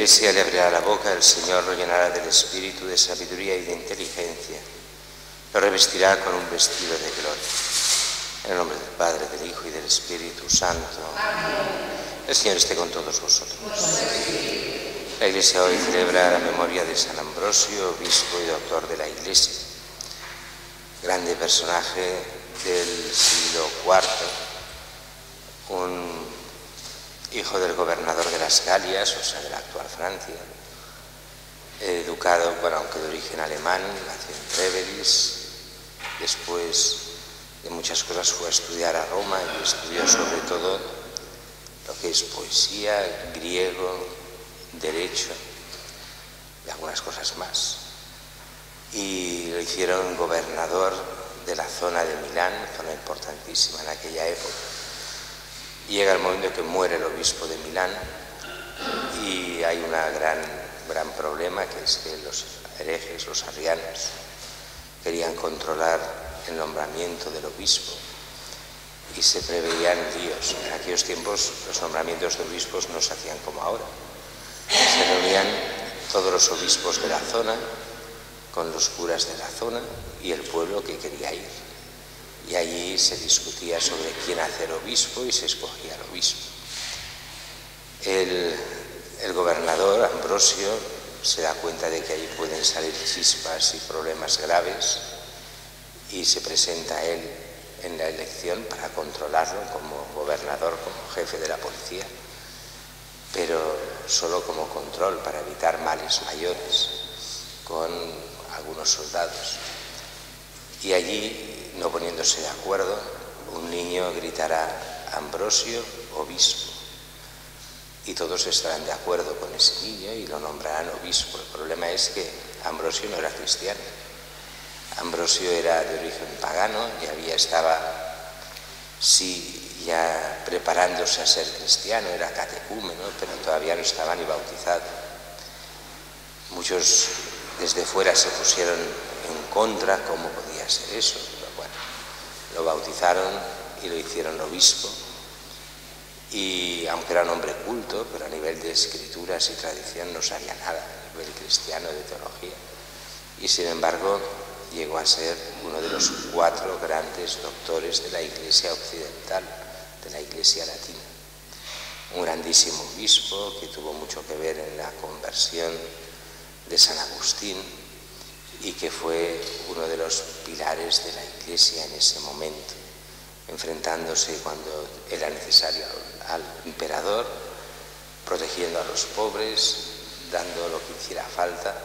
Iglesia le abrirá la boca, el Señor lo llenará del espíritu, de sabiduría y de inteligencia. Lo revestirá con un vestido de gloria. En el nombre del Padre, del Hijo y del Espíritu Santo. Amén. El Señor esté con todos vosotros. La Iglesia hoy celebra la memoria de San Ambrosio, obispo y doctor de la Iglesia. Grande personaje del siglo IV, un hijo del gobernador de las Galias, o sea, de la actual Francia, educado, bueno, aunque de origen alemán, nació en Treveris, después de muchas cosas fue a estudiar a Roma y estudió sobre todo lo que es poesía, griego, derecho y algunas cosas más. Y lo hicieron gobernador de la zona de Milán, zona importantísima en aquella época. Llega el momento en que muere el obispo de Milán y hay un gran problema, que es que los herejes, los arrianos, querían controlar el nombramiento del obispo y se preveían líos. En aquellos tiempos los nombramientos de obispos no se hacían como ahora. Se reunían todos los obispos de la zona con los curas de la zona y el pueblo que quería ir. Y allí se discutía sobre quién hacer obispo y se escogía el obispo. El gobernador, Ambrosio, se da cuenta de que allí pueden salir chispas y problemas graves y se presenta a él en la elección para controlarlo como gobernador, como jefe de la policía, pero solo como control para evitar males mayores con algunos soldados. Y allí, no poniéndose de acuerdo, un niño gritará: Ambrosio, obispo. Y todos estarán de acuerdo con ese niño y lo nombrarán obispo. El problema es que Ambrosio no era cristiano. Ambrosio era de origen pagano y estaba, sí, ya preparándose a ser cristiano, era catecúmeno, pero todavía no estaba ni bautizado. Muchos desde fuera se pusieron en contra, cómo podía ser eso, pero bueno, lo bautizaron y lo hicieron obispo. Y aunque era un hombre culto, pero a nivel de escrituras y tradición no sabía nada, a nivel cristiano, de teología. Y sin embargo llegó a ser uno de los 4 grandes doctores de la Iglesia occidental, de la Iglesia latina. Un grandísimo obispo que tuvo mucho que ver en la conversión de San Agustín y que fue uno de los pilares de la Iglesia en ese momento, enfrentándose cuando era necesario al emperador, protegiendo a los pobres, dando lo que hiciera falta,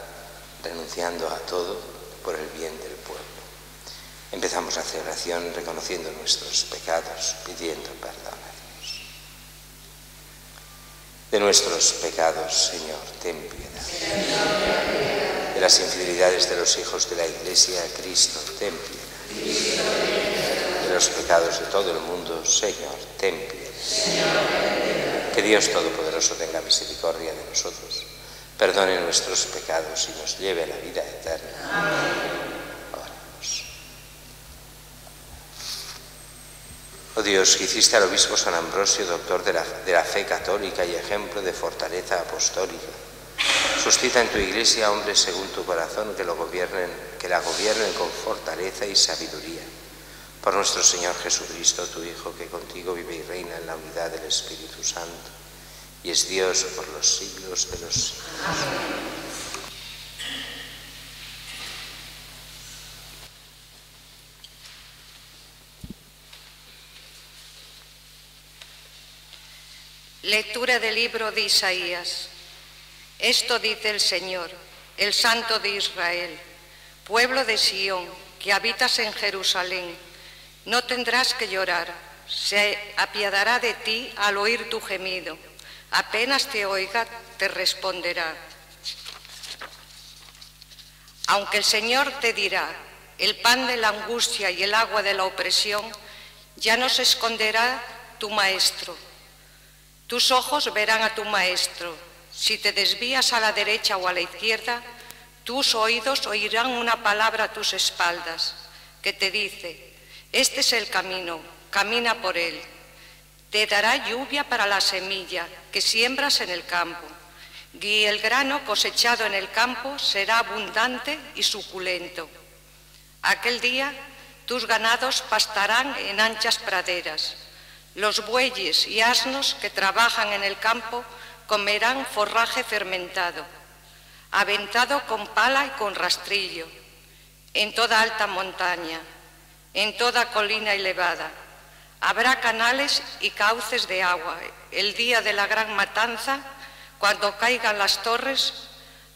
renunciando a todo por el bien del pueblo. Empezamos la celebración reconociendo nuestros pecados, pidiendo perdón a Dios. De nuestros pecados, Señor, ten piedad. De las infidelidades de los hijos de la Iglesia, Cristo, ten piedad. De los pecados de todo el mundo, Señor, ten piedad. Que Dios Todopoderoso tenga misericordia de nosotros, perdone nuestros pecados y nos lleve a la vida eterna. Amén. Oremos. Oh Dios, que hiciste al obispo San Ambrosio, doctor de la fe católica y ejemplo de fortaleza apostólica, suscita en tu Iglesia hombres según tu corazón que la gobiernen con fortaleza y sabiduría. Por nuestro Señor Jesucristo, tu Hijo, que contigo vive y reina en la unidad del Espíritu Santo, y es Dios por los siglos de los siglos. Amén. Lectura del libro de Isaías. Esto dice el Señor, el Santo de Israel: pueblo de Sión, que habitas en Jerusalén, no tendrás que llorar, se apiadará de ti al oír tu gemido. Apenas te oiga, te responderá. Aunque el Señor te dirá el pan de la angustia y el agua de la opresión, ya no se esconderá tu maestro. Tus ojos verán a tu maestro. Si te desvías a la derecha o a la izquierda, tus oídos oirán una palabra a tus espaldas, que te dice: este es el camino, camina por él. Te dará lluvia para la semilla que siembras en el campo Y el grano cosechado en el campo será abundante y suculento. Aquel día tus ganados pastarán en anchas praderas. Los bueyes y asnos que trabajan en el campo comerán forraje fermentado, aventado con pala y con rastrillo, en toda alta montaña, en toda colina elevada. Habrá canales y cauces de agua. El día de la gran matanza, cuando caigan las torres,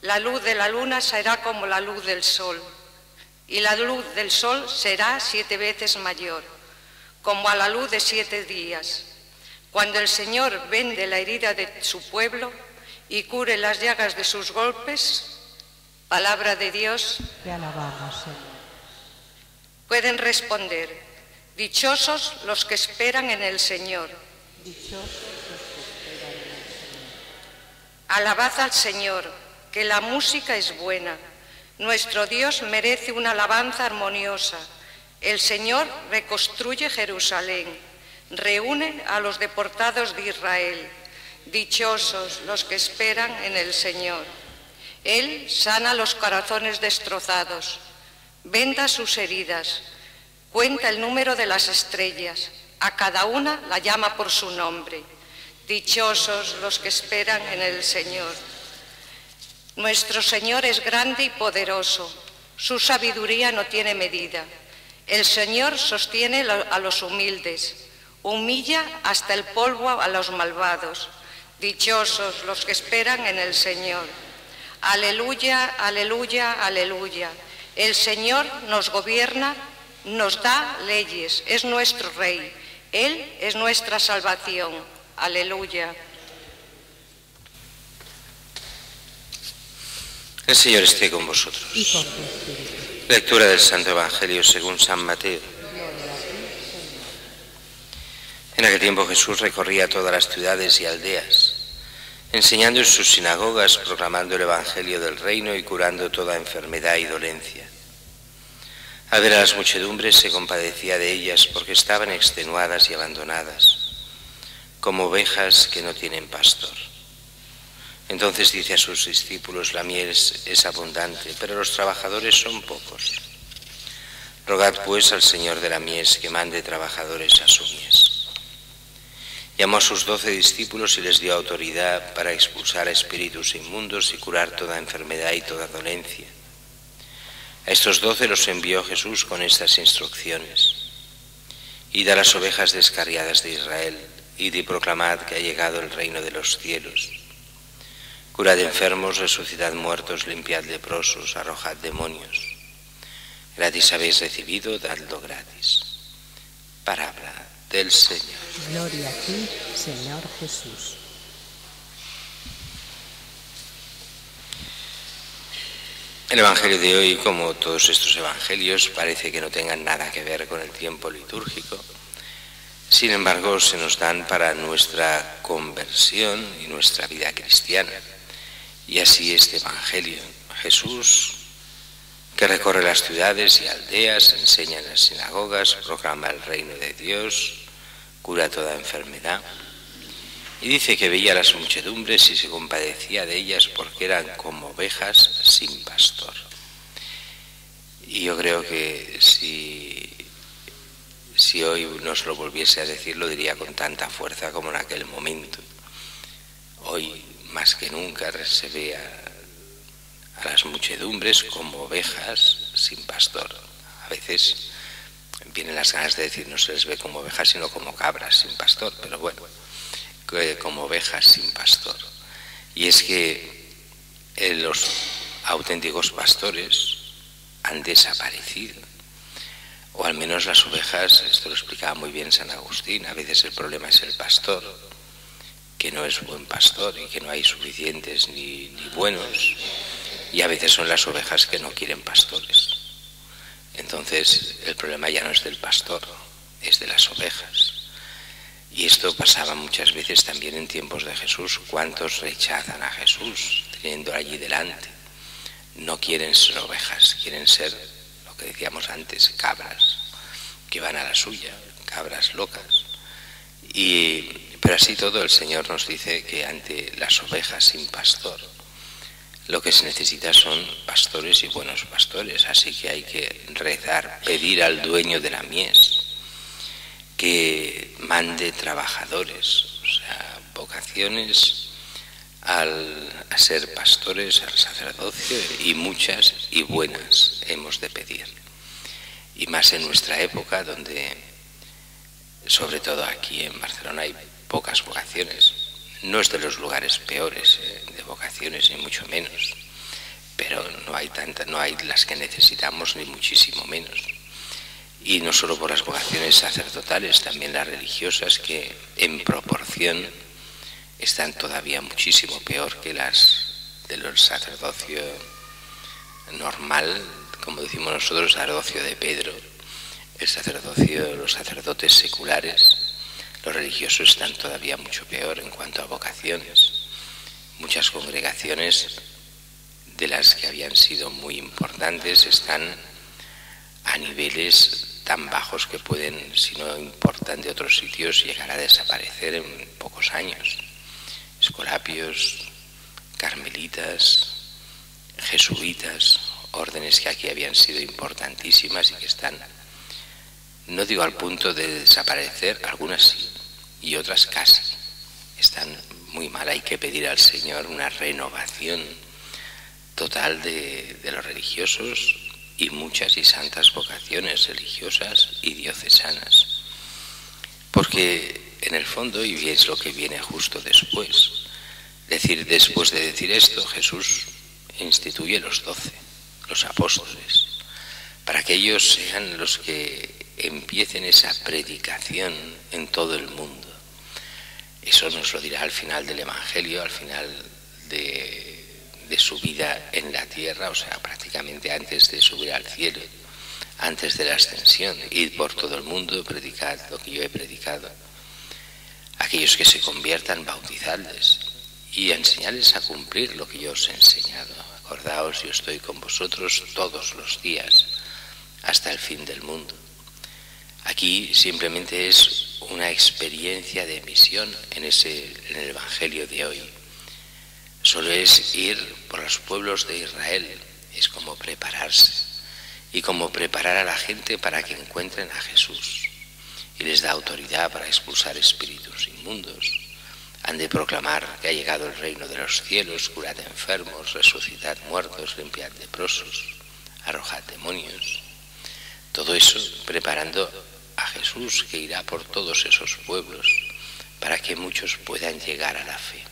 la luz de la luna será como la luz del sol, y la luz del sol será 7 veces mayor, como a la luz de 7 días. Cuando el Señor vende la herida de su pueblo y cure las llagas de sus golpes, palabra de Dios. Te alabamos, Señor. Pueden responder: dichosos los que esperan en el Señor. Dichosos los que esperan en el Señor. Alabad al Señor, que la música es buena. Nuestro Dios merece una alabanza armoniosa. El Señor reconstruye Jerusalén, reúne a los deportados de Israel. Dichosos los que esperan en el Señor. Él sana los corazones destrozados, venda sus heridas, cuenta el número de las estrellas, a cada una la llama por su nombre. Dichosos los que esperan en el Señor. Nuestro Señor es grande y poderoso, su sabiduría no tiene medida. El Señor sostiene a los humildes, humilla hasta el polvo a los malvados. Dichosos los que esperan en el Señor. Aleluya, aleluya, aleluya. El Señor nos gobierna, nos da leyes, es nuestro Rey. Él es nuestra salvación. Aleluya. El Señor esté con vosotros. Y con tu espíritu. Lectura del Santo Evangelio según San Mateo. Gloria a ti, Señor. En aquel tiempo Jesús recorría todas las ciudades y aldeas, enseñando en sus sinagogas, proclamando el Evangelio del reino y curando toda enfermedad y dolencia. Al ver a las muchedumbres se compadecía de ellas porque estaban extenuadas y abandonadas, como ovejas que no tienen pastor. Entonces dice a sus discípulos: la miel es abundante, pero los trabajadores son pocos. Rogad pues al Señor de la mies que mande trabajadores a su mies. Llamó a sus 12 discípulos y les dio autoridad para expulsar a espíritus inmundos y curar toda enfermedad y toda dolencia. A estos 12 los envió Jesús con estas instrucciones: id a las ovejas descarriadas de Israel, id y proclamad que ha llegado el reino de los cielos. Curad enfermos, resucitad muertos, limpiad leprosos, arrojad demonios. Gratis habéis recibido, dadlo gratis. Palabra del Señor. Gloria a ti, Señor Jesús. El Evangelio de hoy, como todos estos evangelios, parece que no tengan nada que ver con el tiempo litúrgico. Sin embargo, se nos dan para nuestra conversión y nuestra vida cristiana. Y así este Evangelio, Jesús, que recorre las ciudades y aldeas, enseña en las sinagogas, proclama el reino de Dios, cura toda enfermedad. Y dice que veía las muchedumbres y se compadecía de ellas porque eran como ovejas sin pastor. Y yo creo que si hoy nos lo volviese a decir, lo diría con tanta fuerza como en aquel momento. Hoy, más que nunca, se ve a las muchedumbres como ovejas sin pastor. A veces vienen las ganas de decir, no se les ve como ovejas, sino como cabras sin pastor, pero bueno, como ovejas sin pastor. Y es que los auténticos pastores han desaparecido, o al menos las ovejas. Esto lo explicaba muy bien San Agustín. A veces el problema es el pastor, que no es buen pastor y que no hay suficientes ni buenos, y a veces son las ovejas que no quieren pastores. Entonces el problema ya no es del pastor, es de las ovejas. Y esto pasaba muchas veces también en tiempos de Jesús. ¿Cuántos rechazan a Jesús teniendo allí delante? No quieren ser ovejas, quieren ser, lo que decíamos antes, cabras, que van a la suya, cabras locas. Pero así todo el Señor nos dice que ante las ovejas sin pastor, lo que se necesita son pastores y buenos pastores. Así que hay que rezar, pedir al dueño de la mies que mande trabajadores, o sea, vocaciones a ser pastores, al sacerdocio, y muchas y buenas hemos de pedir. Y más en nuestra época, donde, sobre todo aquí en Barcelona, hay pocas vocaciones. No es de los lugares peores de vocaciones, ni mucho menos, pero no hay tantas, no hay las que necesitamos, ni muchísimo menos. Y no solo por las vocaciones sacerdotales, también las religiosas, que en proporción están todavía muchísimo peor que las del sacerdocio normal, como decimos nosotros, el sacerdocio de Pedro, el sacerdocio, los sacerdotes seculares. Los religiosos están todavía mucho peor en cuanto a vocaciones. Muchas congregaciones de las que habían sido muy importantes están a niveles tan bajos que pueden, si no importan de otros sitios, llegar a desaparecer en pocos años. Escolapios, carmelitas, jesuitas, órdenes que aquí habían sido importantísimas y que están, no digo al punto de desaparecer, algunas sí, y otras casi. Están muy mal. Hay que pedir al Señor una renovación total de los religiosos, y muchas y santas vocaciones religiosas y diocesanas. Porque en el fondo, y es lo que viene justo después, después de decir esto, Jesús instituye los 12, los apóstoles, para que ellos sean los que empiecen esa predicación en todo el mundo. Eso nos lo dirá al final del Evangelio, al final de su vida en la tierra, o sea, prácticamente antes de subir al cielo, antes de la ascensión. Id por todo el mundo, predicad lo que yo he predicado. Aquellos que se conviertan, bautizadles y enseñarles a cumplir lo que yo os he enseñado. Acordaos, yo estoy con vosotros todos los días hasta el fin del mundo. Aquí simplemente es una experiencia de misión en el Evangelio de hoy. Solo es ir por los pueblos de Israel, es como prepararse y como preparar a la gente para que encuentren a Jesús, y les da autoridad para expulsar espíritus inmundos. Han de proclamar que ha llegado el reino de los cielos, curad enfermos, resucitad muertos, limpiad leprosos, arrojad demonios. Todo eso preparando a Jesús, que irá por todos esos pueblos para que muchos puedan llegar a la fe.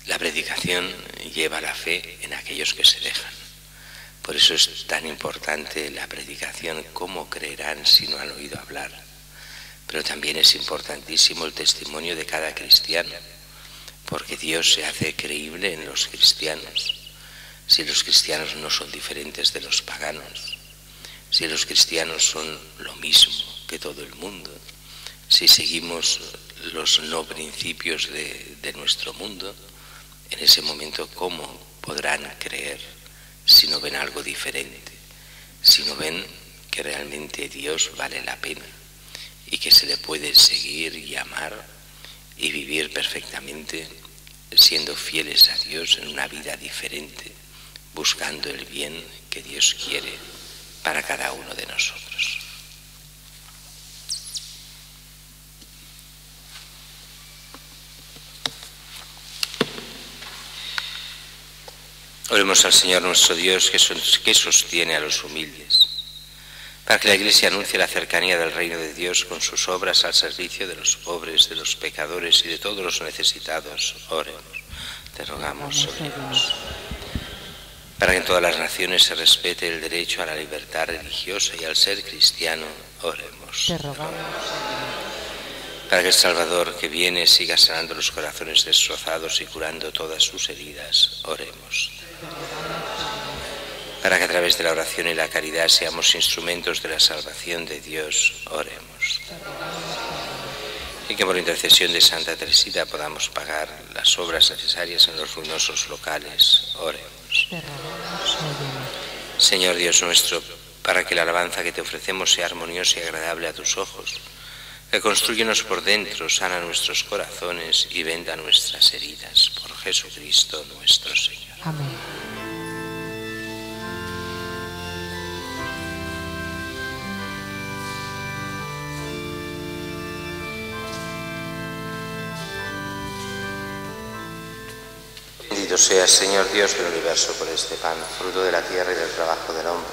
La predicación lleva la fe en aquellos que se dejan. Por eso es tan importante la predicación. ¿Cómo creerán si no han oído hablar? Pero también es importantísimo el testimonio de cada cristiano, porque Dios se hace creíble en los cristianos. Si los cristianos no son diferentes de los paganos, si los cristianos son lo mismo que todo el mundo, si seguimos los no principios de nuestro mundo, en ese momento, ¿cómo podrán creer si no ven algo diferente? Si no ven que realmente Dios vale la pena y que se le puede seguir y amar y vivir perfectamente siendo fieles a Dios en una vida diferente, buscando el bien que Dios quiere para cada uno de nosotros. Oremos al Señor nuestro Dios, que sostiene a los humildes, para que la Iglesia anuncie la cercanía del reino de Dios con sus obras al servicio de los pobres, de los pecadores y de todos los necesitados. Oremos. Te rogamos, sobre Dios, para que en todas las naciones se respete el derecho a la libertad religiosa y al ser cristiano. Oremos. Te rogamos, para que el Salvador que viene siga sanando los corazones destrozados y curando todas sus heridas. Oremos. Para que a través de la oración y la caridad seamos instrumentos de la salvación de Dios. Oremos. Y que por intercesión de Santa Teresita podamos pagar las obras necesarias en los ruinosos locales. Oremos. Señor Dios nuestro, para que la alabanza que te ofrecemos sea armoniosa y agradable a tus ojos, Reconstrúyenos por dentro, sana nuestros corazones y venda nuestras heridas. Por Jesucristo nuestro Señor. Amén. Bendito seas, Señor Dios del universo, por este pan, fruto de la tierra y del trabajo del hombre,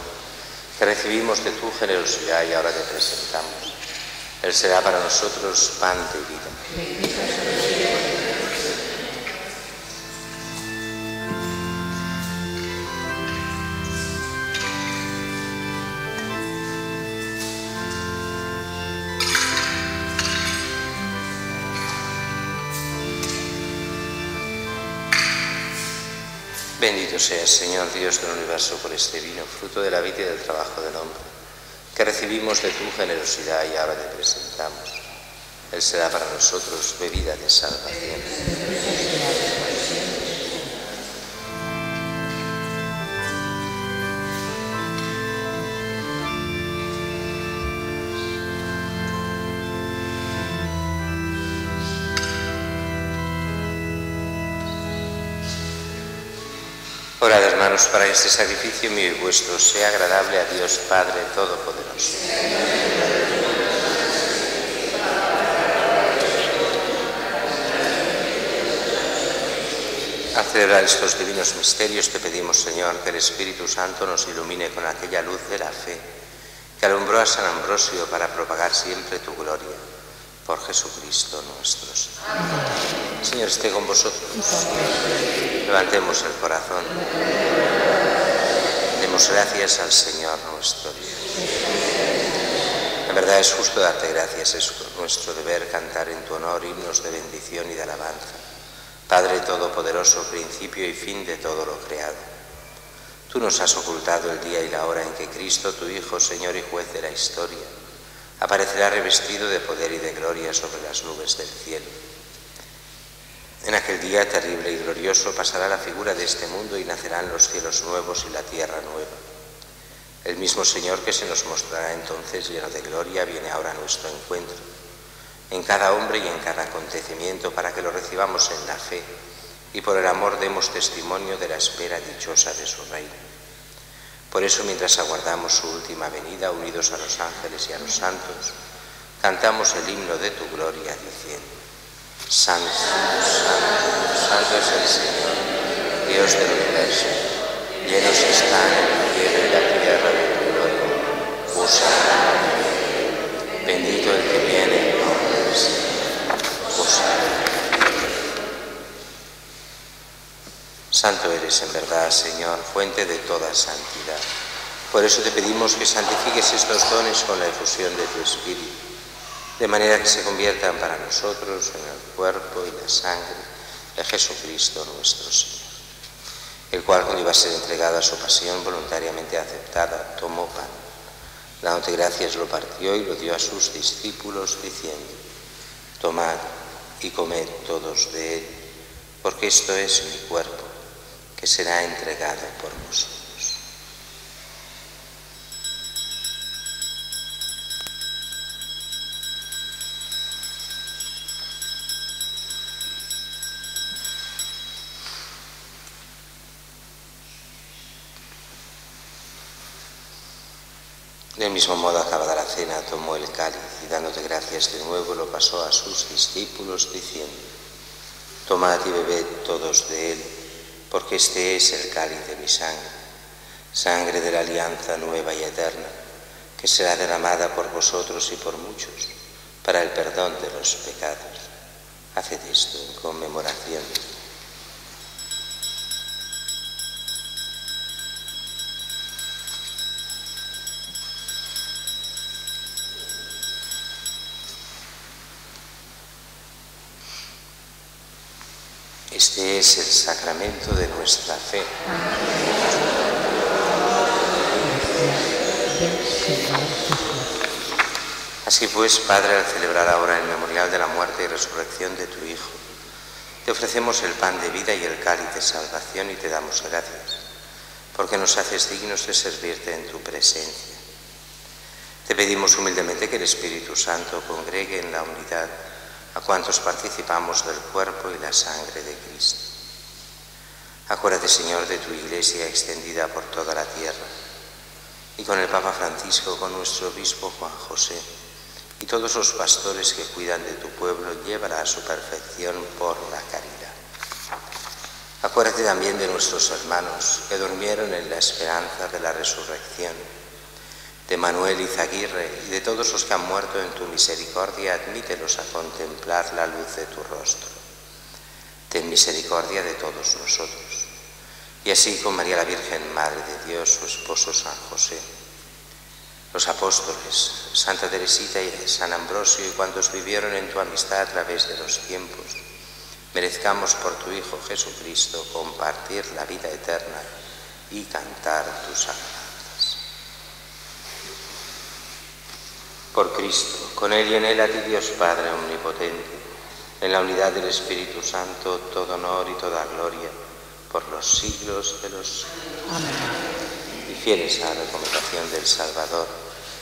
que recibimos de tu generosidad y ahora te presentamos. Él será para nosotros pan de vida. Bendito seas, Señor Dios del universo, por este vino, fruto de la vida y del trabajo del hombre, que recibimos de tu generosidad y ahora te presentamos. Él será para nosotros bebida de salvación. Orad, hermanos, para que este sacrificio mío y vuestro sea agradable a Dios Padre Todopoderoso. Al celebrar estos divinos misterios te pedimos, Señor, que el Espíritu Santo nos ilumine con aquella luz de la fe que alumbró a San Ambrosio para propagar siempre tu gloria. Por Jesucristo nuestro Señor. El Señor esté con vosotros. Levantemos el corazón. Demos gracias al Señor nuestro Dios. En verdad es justo darte gracias, es nuestro deber cantar en tu honor himnos de bendición y de alabanza. Padre Todopoderoso, principio y fin de todo lo creado. Tú nos has ocultado el día y la hora en que Cristo, tu Hijo, Señor y Juez de la historia, aparecerá revestido de poder y de gloria sobre las nubes del cielo. En aquel día terrible y glorioso pasará la figura de este mundo y nacerán los cielos nuevos y la tierra nueva. El mismo Señor que se nos mostrará entonces lleno de gloria viene ahora a nuestro encuentro, en cada hombre y en cada acontecimiento, para que lo recibamos en la fe y por el amor demos testimonio de la espera dichosa de su reino. Por eso, mientras aguardamos su última venida, unidos a los ángeles y a los santos, cantamos el himno de tu gloria, diciendo: Santo, santo, santo es el Señor, Dios del universo. Llenos están el cielo y la tierra de tu gloria. Hosana. Bendito el que viene en nombre del Señor. Hosana. Santo eres en verdad, Señor, fuente de toda santidad. Por eso te pedimos que santifiques estos dones con la efusión de tu Espíritu, de manera que se conviertan para nosotros en el cuerpo y la sangre de Jesucristo nuestro Señor, el cual, cuando iba a ser entregado a su pasión voluntariamente aceptada, tomó pan, dándote gracias lo partió y lo dio a sus discípulos, diciendo: Tomad y comed todos de él, porque esto es mi cuerpo, que será entregado por vosotros. Del mismo modo, acabada la cena, tomó el cáliz y dándote gracias de nuevo lo pasó a sus discípulos, diciendo: Tomad y bebed todos de él, porque este es el cáliz de mi sangre, sangre de la alianza nueva y eterna, que será derramada por vosotros y por muchos, para el perdón de los pecados. Haced esto en conmemoración de mí. Este es el sacramento de nuestra fe. Así pues, Padre, al celebrar ahora el memorial de la muerte y resurrección de tu Hijo, te ofrecemos el pan de vida y el cáliz de salvación y te damos gracias, porque nos haces dignos de servirte en tu presencia. Te pedimos humildemente que el Espíritu Santo congregue en la unidad a cuantos participamos del cuerpo y la sangre de Cristo. Acuérdate, Señor, de tu Iglesia extendida por toda la tierra, y con el Papa Francisco, con nuestro obispo Juan José, y todos los pastores que cuidan de tu pueblo, llévala a su perfección por la caridad. Acuérdate también de nuestros hermanos que durmieron en la esperanza de la resurrección, de Manuel Izaguirre y de todos los que han muerto en tu misericordia, admítelos a contemplar la luz de tu rostro. Ten misericordia de todos nosotros. Y así con María la Virgen, Madre de Dios, su esposo San José, los apóstoles, Santa Teresita y San Ambrosio y cuantos vivieron en tu amistad a través de los tiempos, merezcamos por tu Hijo Jesucristo compartir la vida eterna y cantar tus alabanzas. Por Cristo, con Él y en Él, a ti Dios Padre omnipotente, en la unidad del Espíritu Santo, todo honor y toda gloria, por los siglos de los siglos. Amén. Y fieles a la recomendación del Salvador,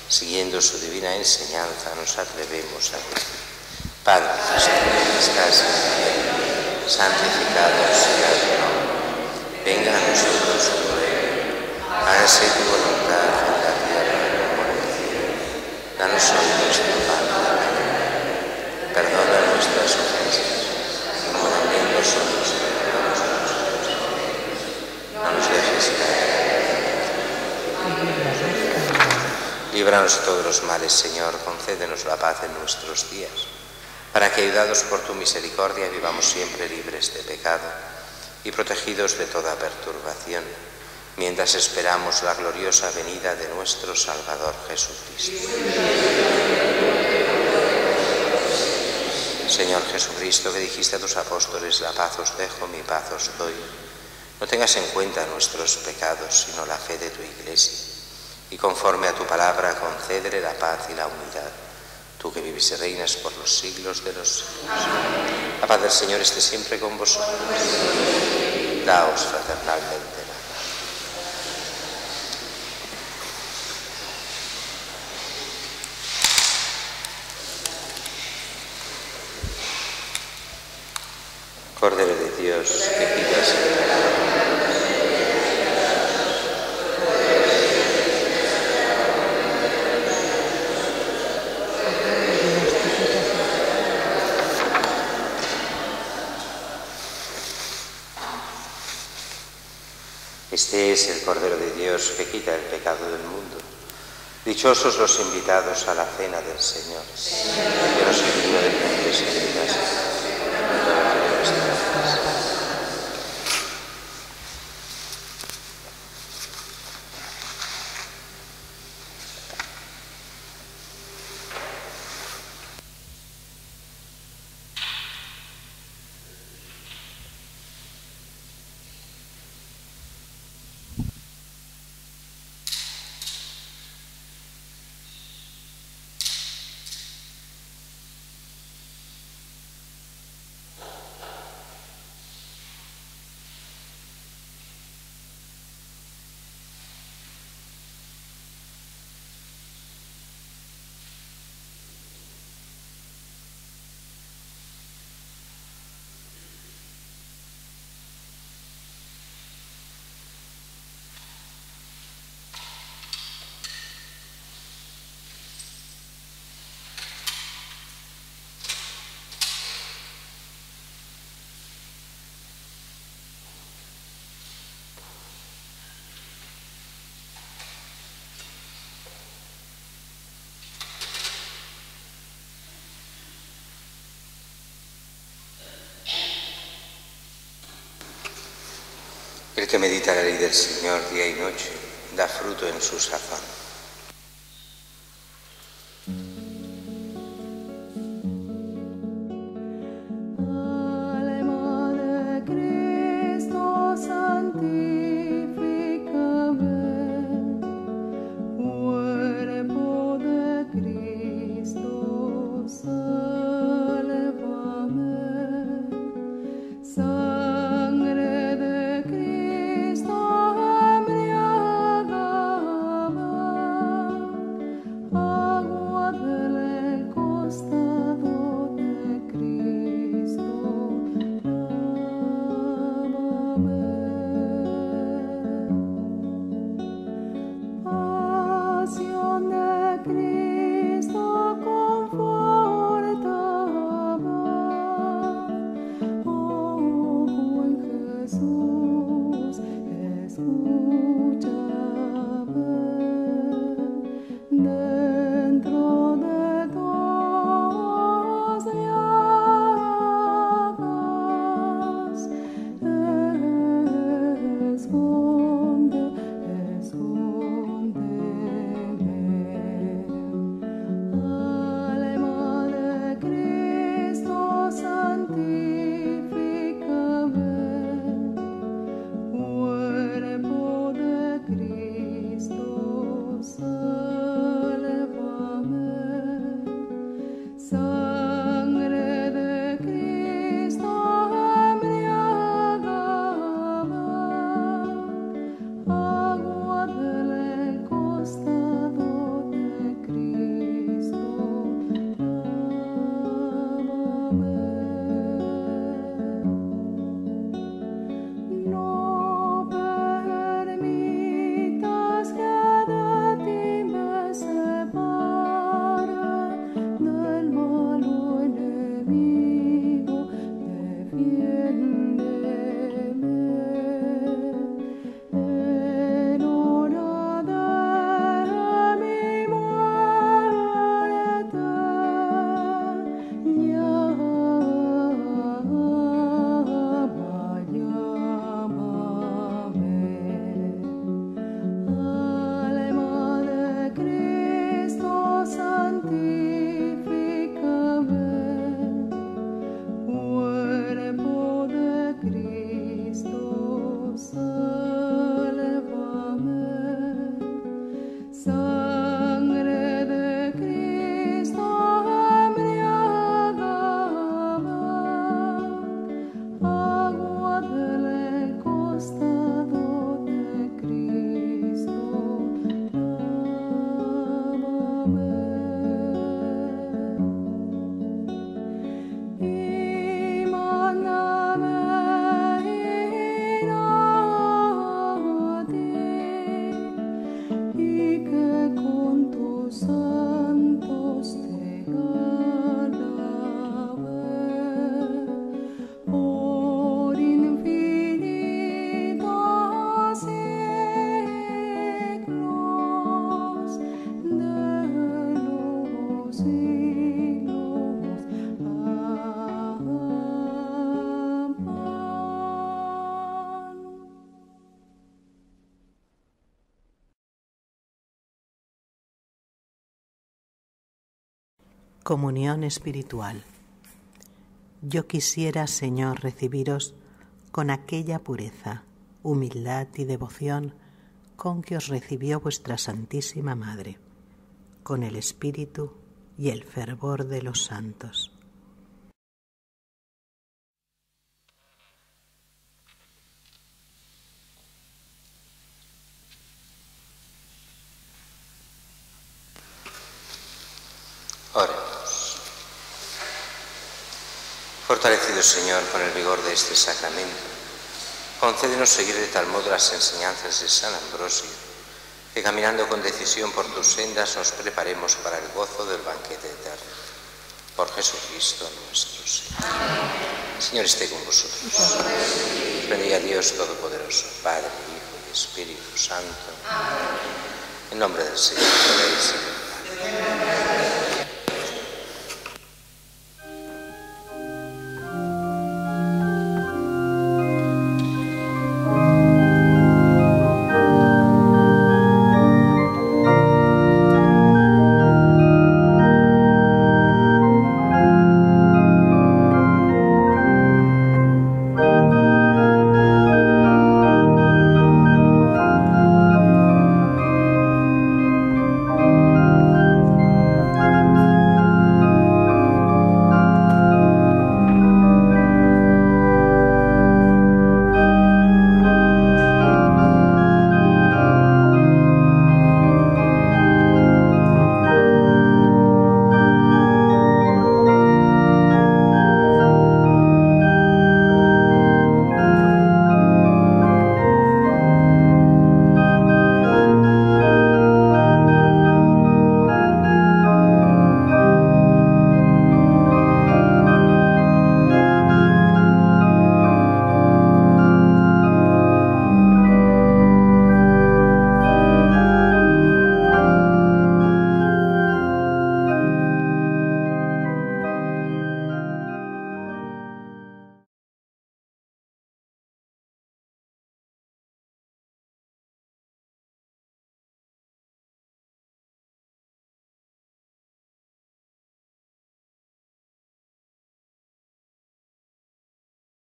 siguiendo su divina enseñanza, nos atrevemos a decir: Padre nuestro que estás en el cielo, santificado sea tu nombre. Venga a nosotros tu reino. Hágase tu voluntad en la tierra como en el cielo. Danos hoy nuestro pan de cada día. Perdona nuestras ofensas, como también nosotros perdonamos a nuestros enemigos. No nos dejes caer. Líbranos de todos los males, Señor, concédenos la paz en nuestros días, para que, ayudados por tu misericordia, vivamos siempre libres de pecado y protegidos de toda perturbación, mientras esperamos la gloriosa venida de nuestro Salvador Jesucristo. Señor Jesucristo, que dijiste a tus apóstoles: la paz os dejo, mi paz os doy, no tengas en cuenta nuestros pecados, sino la fe de tu Iglesia, y conforme a tu palabra concédele la paz y la unidad, tú que vives y reinas por los siglos de los siglos. La paz del Señor esté siempre con vosotros. Daos fraternalmente la paz. Cordero de Dios, que quitas el pecado. Este es el Cordero de Dios que quita el pecado del mundo. Dichosos los invitados a la cena del Señor. Yo no soy digno de que entres en mi casa, pero vuestra casa. El que medita la ley del Señor día y noche, da fruto en su sazón. Sangre de Cristo embriágame. santos te alaben, por infinitos siglos de los siglos. Amén. Comunión espiritual. Yo quisiera, Señor, recibiros con aquella pureza, humildad y devoción con que os recibió vuestra Santísima Madre, con el espíritu y el fervor de los santos. Oremos. Fortalecido, Señor, con el vigor de este sacramento, concédenos seguir de tal modo las enseñanzas de San Ambrosio, que caminando con decisión por tus sendas nos preparemos para el gozo del banquete eterno. Por Jesucristo nuestro Señor. Amén. El Señor esté con vosotros. Os bendiga Dios Todopoderoso, Padre, Hijo y Espíritu Santo. Amén. En nombre del Señor, podéis ir en paz.